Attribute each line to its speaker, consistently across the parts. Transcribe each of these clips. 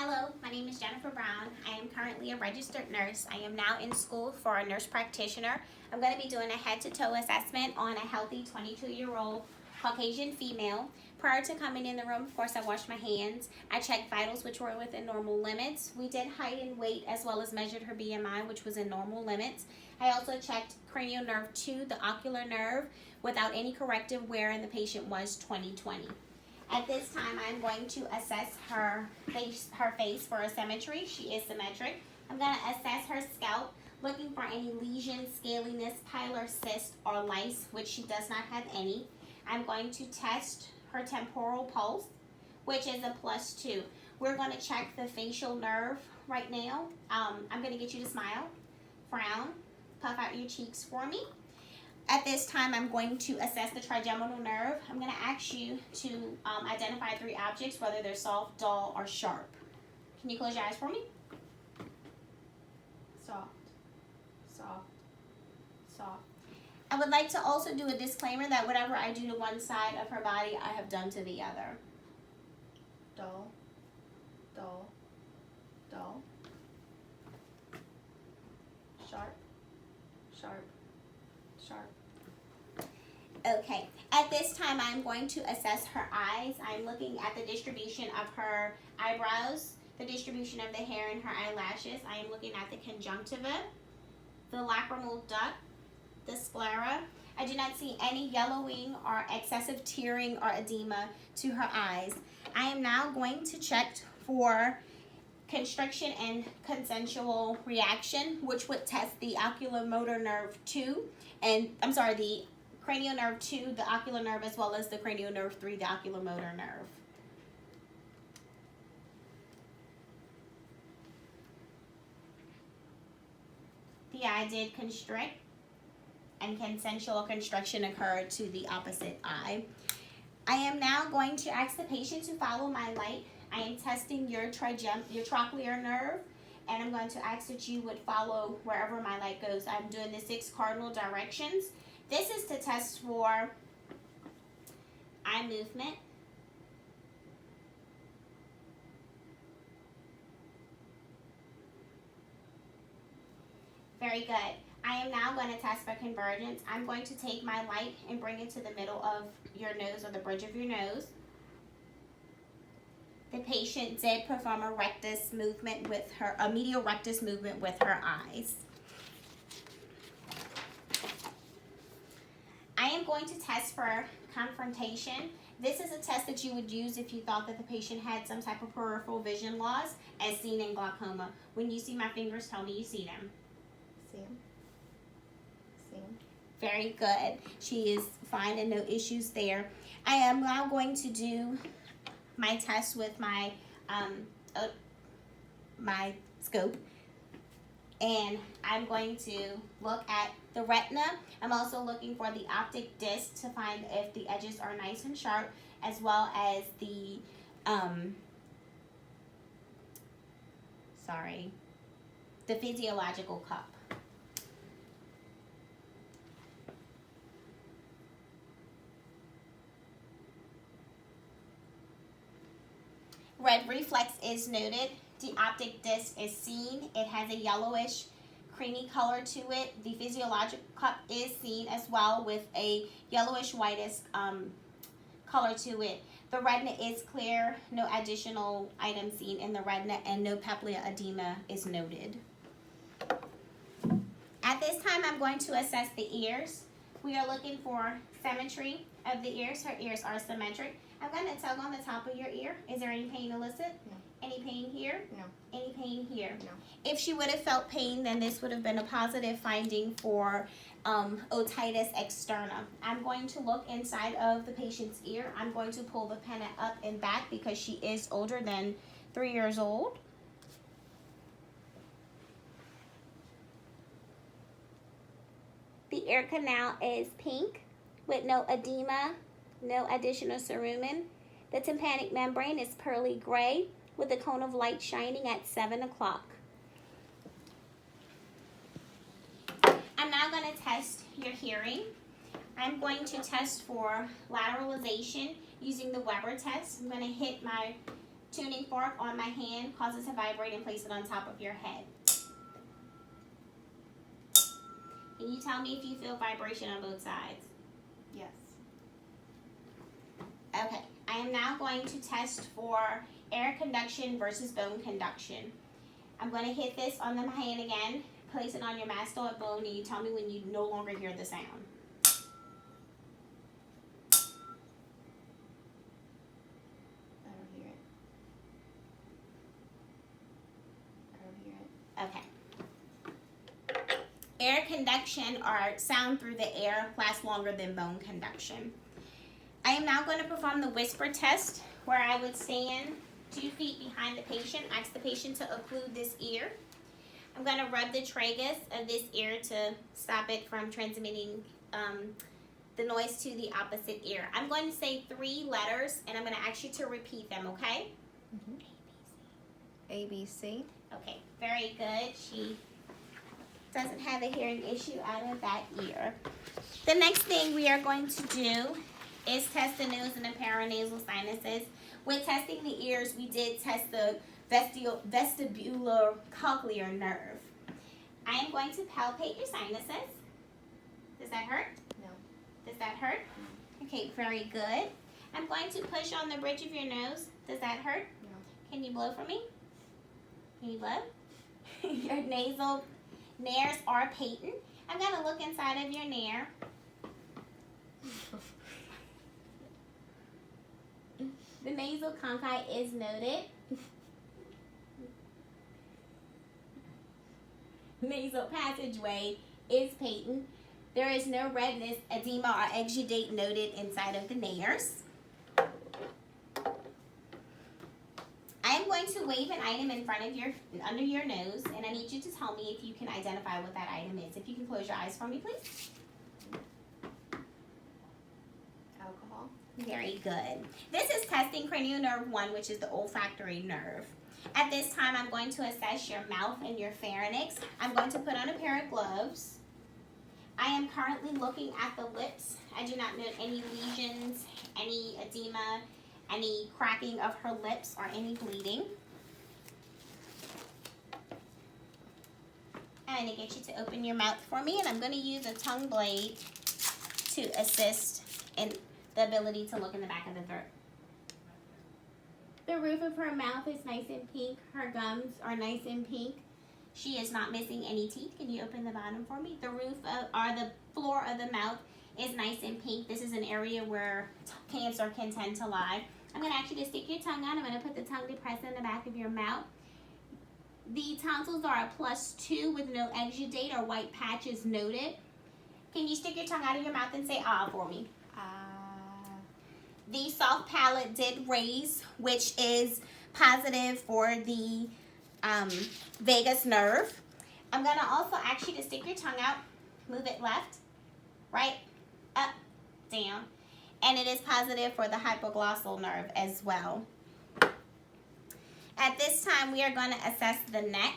Speaker 1: Hello, my name is Jennifer Brown. I am currently a registered nurse. I am now in school for a nurse practitioner. I'm going to be doing a head-to-toe assessment on a healthy 22-year-old Caucasian female. Prior to coming in the room, of course, I washed my hands. I checked vitals, which were within normal limits. We did height and weight, as well as measured her BMI, which was in normal limits. I also checked cranial nerve 2, the ocular nerve, without any corrective wherein the patient was 20/20. At this time, I'm going to assess her face for a symmetry. She is symmetric. I'm going to assess her scalp, looking for any lesions, scaliness, pilar cyst, or lice, which she does not have any. I'm going to test her temporal pulse, which is a +2. We're going to check the facial nerve right now. I'm going to get you to smile, frown, puff out your cheeks for me. At this time, I'm going to assess the trigeminal nerve. I'm going to ask you to identify 3 objects, whether they're soft, dull, or sharp. Can you close your eyes for me? Soft, soft, soft. I would like to also do a disclaimer that whatever I do to one side of her body, I have done to the other. Dull, dull, dull. Sharp, sharp, sharp. Okay, at this time I'm going to assess her eyes. I'm looking at the distribution of her eyebrows, the distribution of the hair in her eyelashes. I am looking at the conjunctiva, the lacrimal duct, the sclera. I do not see any yellowing or excessive tearing or edema to her eyes. I am now going to check for constriction and consensual reaction, which would test the oculomotor nerve 2, and the cranial nerve 2, the ocular nerve, as well as the cranial nerve 3, the oculomotor nerve. The eye did constrict, and consensual constriction occurred to the opposite eye. I am now going to ask the patient to follow my light. I am testing your trochlear nerve, and I'm going to ask that you would follow wherever my light goes. I'm doing the 6 cardinal directions. This is to test for eye movement, very good. I am now going to test for convergence. I'm going to take my light and bring it to the middle of your nose, or the bridge of your nose. The patient did perform a rectus movement with her, a medial rectus movement with her eyes. I am going to test for confrontation. This is a test that you would use if you thought that the patient had some type of peripheral vision loss, as seen in glaucoma. When you see my fingers, tell me you see them. See them? See them? Very good. She is fine and no issues there. I am now going to do my test with my my scope, and I'm going to look at the retina. I'm also looking for the optic disc to find if the edges are nice and sharp, as well as the the physiological cup. Red reflex is noted. The optic disc is seen. It has a yellowish, creamy color to it. The physiological cup is seen as well, with a yellowish whitish color to it. The retina is clear. No additional items seen in the retina, and no papilla edema is noted. At this time, I'm going to assess the ears. We are looking for symmetry of the ears. Her ears are symmetric. I'm going to tug on the top of your ear. Is there any pain, elicit?
Speaker 2: No.
Speaker 1: Any pain here?
Speaker 2: No.
Speaker 1: Any pain here?
Speaker 2: No.
Speaker 1: If she would have felt pain, then this would have been a positive finding for otitis externa. I'm going to look inside of the patient's ear. I'm going to pull the pinna up and back because she is older than 3 years old. The ear canal is pink with no edema, no additional cerumen. The tympanic membrane is pearly gray with a cone of light shining at 7 o'clock. I'm now going to test your hearing. I'm going to test for lateralization using the Weber test. I'm going to hit my tuning fork on my hand, cause it to vibrate and place it on top of your head. Can you tell me if you feel vibration on both sides?
Speaker 2: Yes.
Speaker 1: Okay, I am now going to test for air conduction versus bone conduction. I'm going to hit this on the hand again, place it on your mastoid bone, and you tell me when you no longer hear the sound.
Speaker 2: I don't hear it.
Speaker 1: Okay. Air conduction or sound through the air lasts longer than bone conduction. I am now going to perform the whisper test where I would stand 2 feet behind the patient, ask the patient to occlude this ear. I'm going to rub the tragus of this ear to stop it from transmitting the noise to the opposite ear. I'm going to say 3 letters and I'm going to ask you to repeat them, okay?
Speaker 2: Mm-hmm. A, B, C.
Speaker 1: Okay, very good. She doesn't have a hearing issue out of that ear. The next thing we are going to do is test the nose and the paranasal sinuses. With testing the ears, we did test the vestibular cochlear nerve. I am going to palpate your sinuses. Does that hurt?
Speaker 2: No.
Speaker 1: Does that hurt?
Speaker 2: No.
Speaker 1: Okay, very good. I'm going to push on the bridge of your nose. Does that hurt?
Speaker 2: No.
Speaker 1: Can you blow for me? Can you blow? Your nasal nares are patent. I'm going to look inside of your nair. The nasal conchi is noted. Nasal passageway is patent. There is no redness, edema, or exudate noted inside of the nares. I am going to wave an item in front of under your nose, and I need you to tell me if you can identify what that item is. If you can close your eyes for me, please.
Speaker 2: Alcohol.
Speaker 1: Very good. This is testing cranial nerve 1, which is the olfactory nerve. At this time, I'm going to assess your mouth and your pharynx. I'm going to put on a pair of gloves. I am currently looking at the lips. I do not note any lesions, any edema, any cracking of her lips, or any bleeding. I'm going to get you to open your mouth for me, and I'm going to use a tongue blade to assist in the ability to look in the back of the throat. The roof of her mouth is nice and pink. Her gums are nice and pink. She is not missing any teeth. Can you open the bottom for me? The roof or the floor of the mouth is nice and pink. This is an area where cancer can tend to lie. I'm going to ask you to stick your tongue out. I'm going to put the tongue depressed in the back of your mouth. The tonsils are a +2 with no exudate or white patches noted. Can you stick your tongue out of your mouth and say ah for me? The soft palate did raise, which is positive for the vagus nerve. I'm going to also ask you to stick your tongue out, move it left, right, up, down. And it is positive for the hypoglossal nerve as well. At this time, we are going to assess the neck.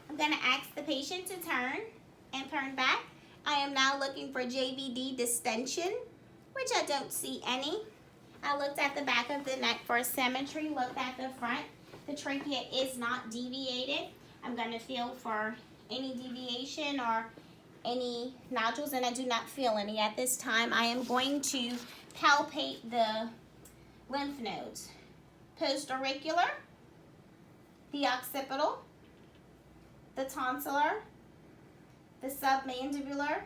Speaker 1: I'm going to ask the patient to turn and turn back. I am now looking for JVD distension, which I don't see any. I looked at the back of the neck for symmetry, looked at the front. The trachea is not deviated. I'm going to feel for any deviation or any nodules, and I do not feel any at this time. I am going to palpate the lymph nodes. Post-auricular, the occipital, the tonsillar, the submandibular,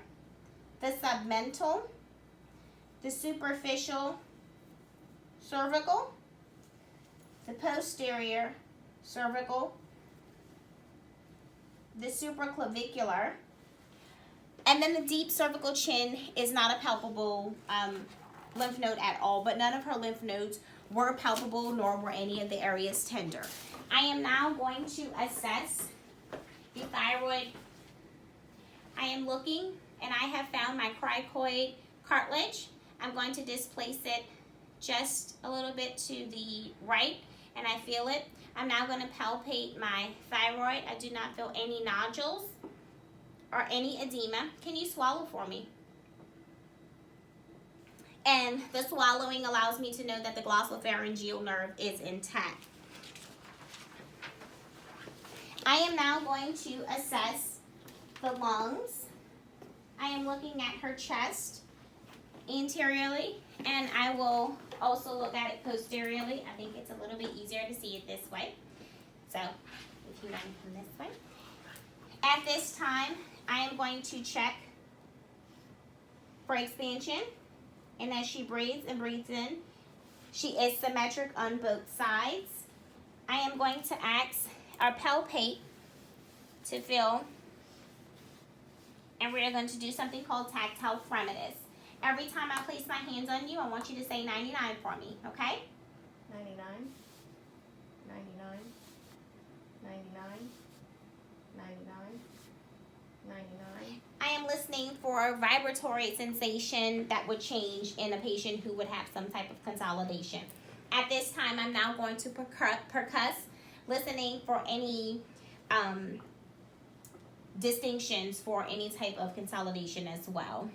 Speaker 1: the submental, the superficial cervical, the posterior cervical, the supraclavicular, and then the deep cervical chin is not a palpable lymph node at all, but none of her lymph nodes were palpable, nor were any of the areas tender. I am now going to assess the thyroid. I am looking, and I have found my cricoid cartilage. I'm going to displace it just a little bit to the right, and I feel it. I'm now going to palpate my thyroid. I do not feel any nodules or any edema. Can you swallow for me? And the swallowing allows me to know that the glossopharyngeal nerve is intact. I am now going to assess the lungs. I am looking at her chest anteriorly, and I will also look at it posteriorly. I think it's a little bit easier to see it this way. So if you run from this way. At this time, I am going to check for expansion. And as she breathes and breathes in, she is symmetric on both sides. I am going to ask or palpate to feel, and we're going to do something called tactile fremitus. Every time I place my hands on you, I want you to say 99 for me, okay?
Speaker 2: 99, 99, 99, 99, 99.
Speaker 1: I am listening for a vibratory sensation that would change in a patient who would have some type of consolidation. At this time, I'm now going to percuss, listening for any distinctions for any type of consolidation as well.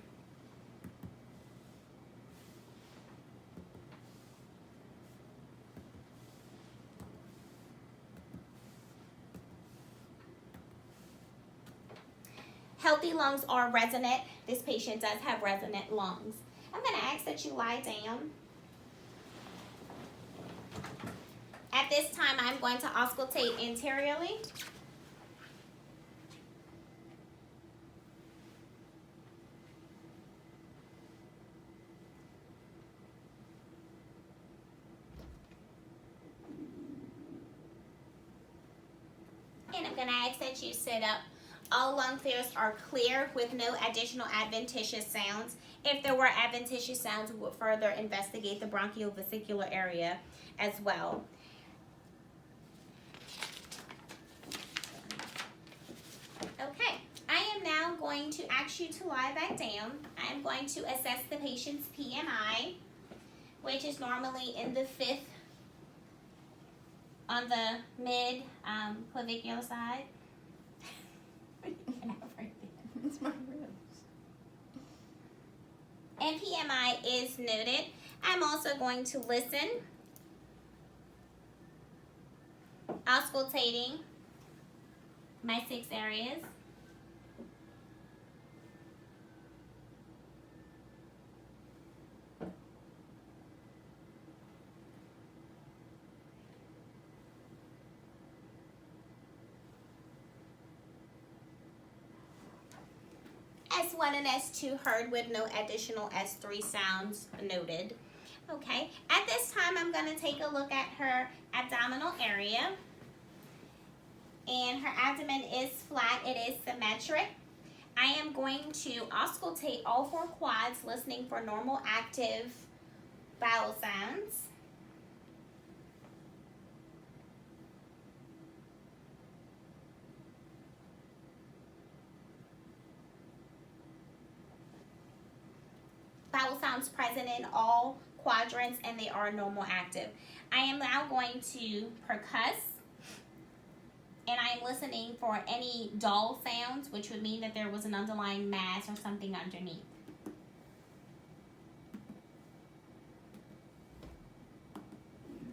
Speaker 1: Healthy lungs are resonant. This patient does have resonant lungs. I'm going to ask that you lie down. At this time, I'm going to auscultate anteriorly. And I'm going to ask that you sit up. All lung clears are clear with no additional adventitious sounds. If there were adventitious sounds, we would further investigate the bronchiovesicular area as well. Okay, I am now going to ask you to lie back down. I am going to assess the patient's PMI, which is normally in the 5th on the mid clavicular side.
Speaker 2: It's my ribs.
Speaker 1: And PMI is noted. I'm also going to listen, auscultating my 6 areas. S1 and S2 heard with no additional S3 sounds noted. Okay, at this time I'm going to take a look at her abdominal area. And her abdomen is flat, it is symmetric. I am going to auscultate all 4 quads, listening for normal active bowel sounds. Bowel sounds present in all quadrants, and they are normal active. I am now going to percuss, and I am listening for any dull sounds, which would mean that there was an underlying mass or something underneath.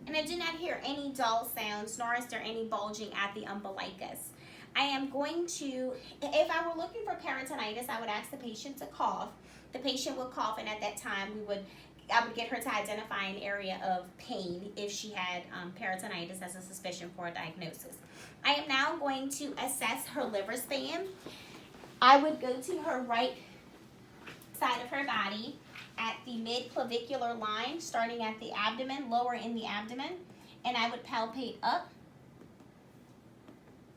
Speaker 1: And I do not hear any dull sounds, nor is there any bulging at the umbilicus. I am going to, if I were looking for peritonitis, I would ask the patient to cough. The patient would cough, and at that time, I would get her to identify an area of pain if she had peritonitis as a suspicion for a diagnosis. I am now going to assess her liver span. I would go to her right side of her body at the mid-clavicular line, starting at the abdomen, lower in the abdomen, and I would palpate up,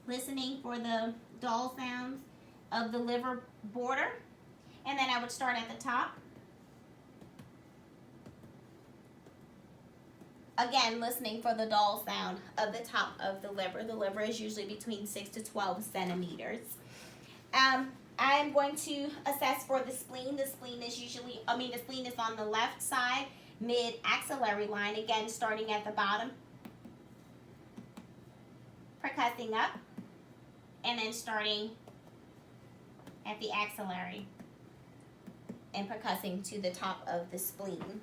Speaker 1: listening for the dull sounds of the liver border, and then I would start at the top. Again, listening for the dull sound of the top of the liver. The liver is usually between 6 to 12 centimeters. I am going to assess for the spleen. The spleen is the spleen is on the left side, mid-axillary line. Again, starting at the bottom, percussing up, and then starting at the axillary. and percussing to the top of the spleen.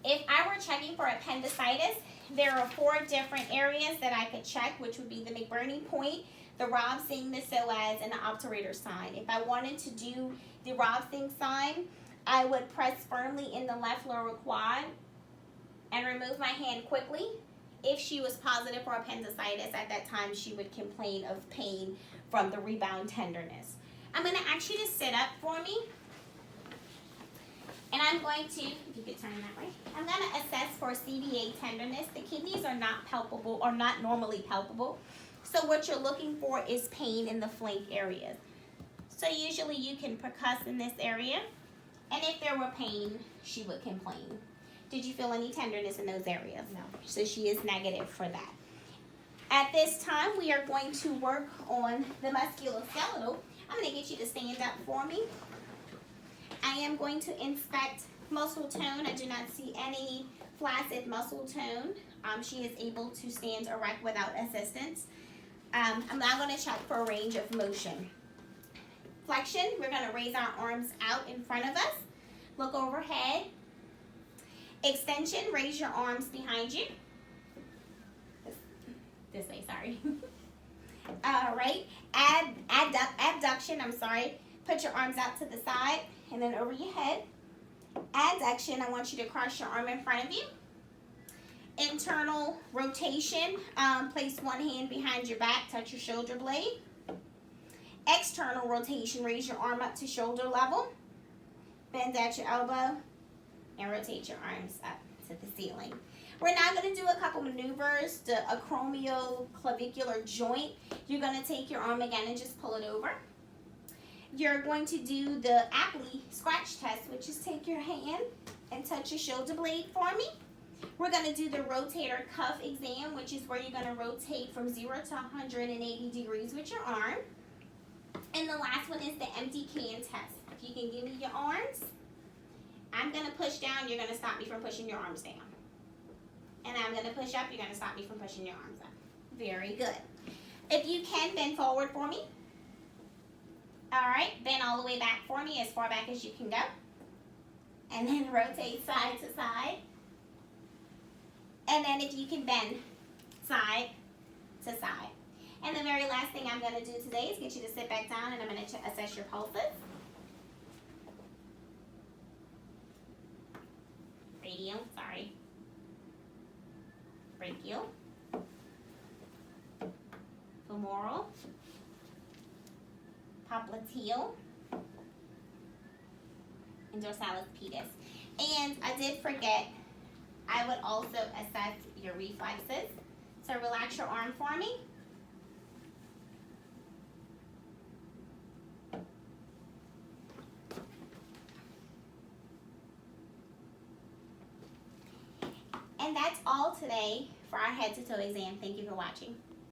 Speaker 1: If I were checking for appendicitis, there are 4 different areas that I could check, which would be the McBurney point, the Robsing, the psoas, and the obturator sign. If I wanted to do the Robsing sign, I would press firmly in the left lower quad and remove my hand quickly. If she was positive for appendicitis, at that time she would complain of pain from the rebound tenderness. I'm going to ask you to sit up for me. And I'm going to, if you could turn that way, I'm going to assess for CVA tenderness. The kidneys are not palpable or not normally palpable. So what you're looking for is pain in the flank areas. So usually you can percuss in this area. And if there were pain, she would complain. Did you feel any tenderness in those areas?
Speaker 2: No.
Speaker 1: So she is negative for that. At this time, we are going to work on the musculoskeletal. I'm going to get you to stand up for me. I am going to inspect muscle tone. I do not see any flaccid muscle tone. She is able to stand erect without assistance. I'm now going to check for a range of motion. Flexion, we're going to raise our arms out in front of us. Look overhead. Extension, raise your arms behind you. This way, sorry. All right. Abduction, put your arms out to the side and then over your head. Adduction, I want you to cross your arm in front of you. Internal rotation, place one hand behind your back, touch your shoulder blade. External rotation, raise your arm up to shoulder level. Bend at your elbow and rotate your arms up to the ceiling. We're now going to do a couple maneuvers. The acromioclavicular joint. You're going to take your arm again and just pull it over. You're going to do the Apley scratch test, which is take your hand and touch your shoulder blade for me. We're going to do the rotator cuff exam, which is where you're going to rotate from 0 to 180 degrees with your arm. And the last one is the empty can test. If you can give me your arms, I'm going to push down, you're going to stop me from pushing your arms down. And I'm going to push up, you're going to stop me from pushing your arms up. Very good. If you can, bend forward for me. All right, bend all the way back for me, as far back as you can go. And then rotate side to side. And then if you can bend side to side. And the very last thing I'm going to do today is get you to sit back down, and I'm going to assess your pulses. Radial, brachial, femoral, popliteal, and dorsalis pedis. And I did forget, I would also assess your reflexes. So relax your arm for me. And that's all today for our head to toe exam. Thank you for watching.